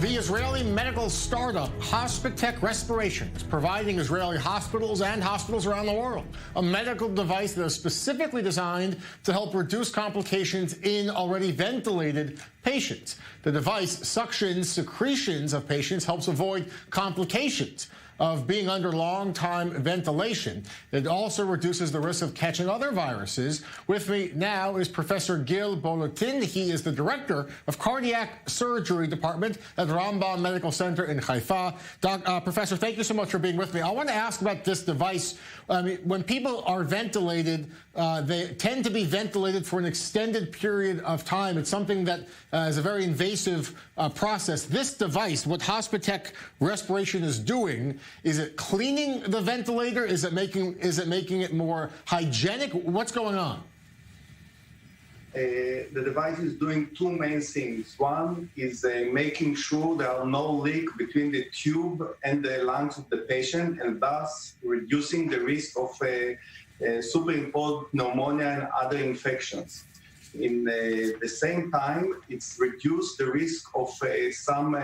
The Israeli medical startup Hospitech Respiration is providing Israeli hospitals and hospitals around the world a medical device that is specifically designed to help reduce complications in already ventilated patients. The device suctions secretions of patients, helps avoid complications of being under long-time ventilation. It also reduces the risk of catching other viruses. With me now is Professor Gil Bolotin. He is the director of Cardiac Surgery Department at Rambam Medical Center in Haifa. Professor, thank you so much for being with me. I want to ask about this device. I mean, when people are ventilated, they tend to be ventilated for an extended period of time. It's something that is a very invasive process. This device, what Hospitech Respiration is doing, is it cleaning the ventilator? Is it making it more hygienic? What's going on? The device is doing two main things. One is making sure there are no leaks between the tube and the lungs of the patient, and thus reducing the risk of superimposed pneumonia and other infections. In the same time, it's reduced the risk of some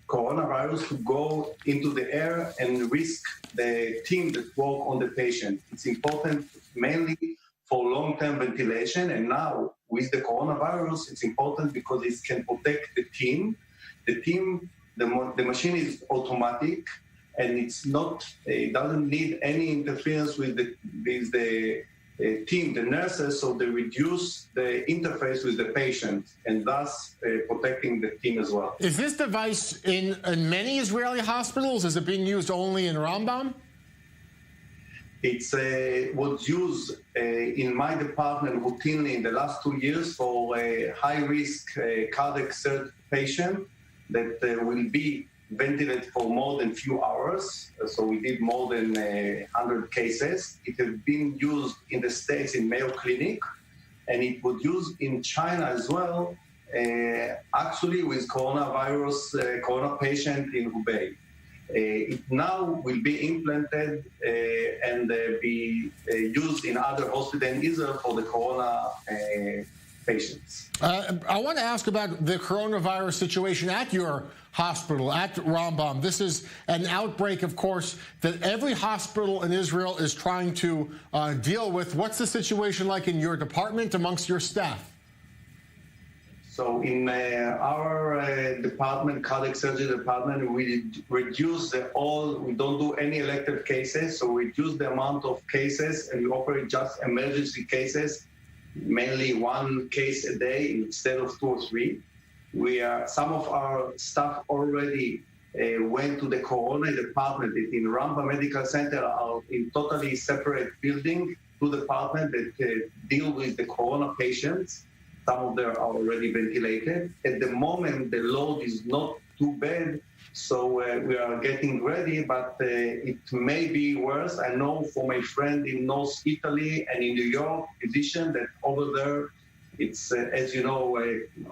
coronavirus to go into the air and risk the team that work on the patient. It's important mainly for long-term ventilation, and now with the coronavirus, it's important because it can protect the team. The machine is automatic, and it doesn't need any interference with the team, the nurses, so they reduce the interface with the patient and thus protecting the team as well. Is this device in many Israeli hospitals? Is it being used only in Rambam? It was used in my department routinely in the last 2 years for a high-risk cardiac surgery patient that will be ventilated for more than few hours. So we did more than 100 cases. It has been used in the States in Mayo Clinic, and it was used in China as well, actually with corona patient in Hubei. It now will be implanted and be used in other hospitals in Israel for the corona patients. I want to ask about the coronavirus situation at your hospital, at Rambam. This is an outbreak, of course, that every hospital in Israel is trying to deal with. What's the situation like in your department amongst your staff? So in our department, cardiac surgery department, we reduce we don't do any elective cases, so we reduce the amount of cases and we operate just emergency cases, mainly one case a day instead of 2 or 3. Some of our staff already went to the corona department in Rambam Medical Center, are in totally separate building, two departments that deal with the corona patients. Some of them are already ventilated. At the moment, the load is not too bad, so we are getting ready, but it may be worse. I know from my friend in North Italy and in New York, physician, that over there, it's, as you know,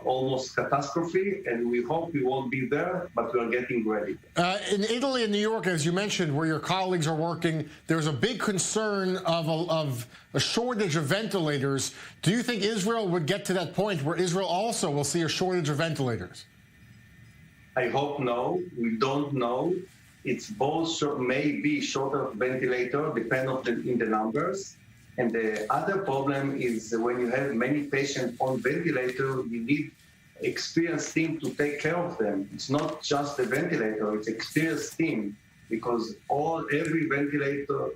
almost catastrophe, and we hope we won't be there, but we are getting ready. In Italy and New York, as you mentioned, where your colleagues are working, there's a big concern of a shortage of ventilators. Do you think Israel would get to that point where Israel also will see a shortage of ventilators? I hope no. We don't know. It's both maybe short of ventilator, depend on in the numbers. And the other problem is when you have many patients on ventilator, you need experienced team to take care of them. It's not just the ventilator, it's experienced team, because every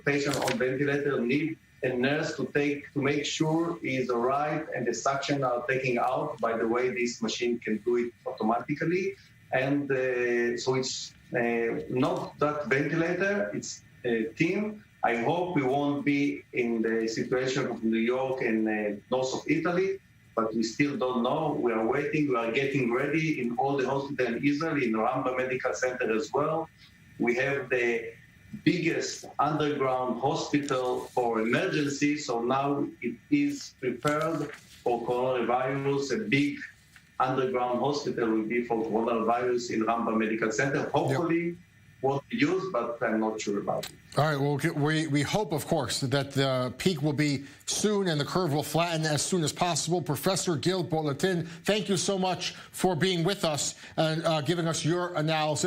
patient on ventilator need a nurse to make sure he is all right and the suction are taken out. By the way, this machine can do it automatically. And so it's not that ventilator, it's a team. I hope we won't be in the situation of New York and north of Italy, but we still don't know. We are waiting. We are getting ready in all the hospitals in Israel, in Rambam Medical Center as well. We have the biggest underground hospital for emergency, so now it is prepared for coronavirus. A big underground hospital will be for coronavirus in Rambam Medical Center. Hopefully, what we use, but I'm not sure about it. All right, well, we hope, of course, that the peak will be soon and the curve will flatten as soon as possible. Professor Gil Bolotin, thank you so much for being with us and giving us your analysis.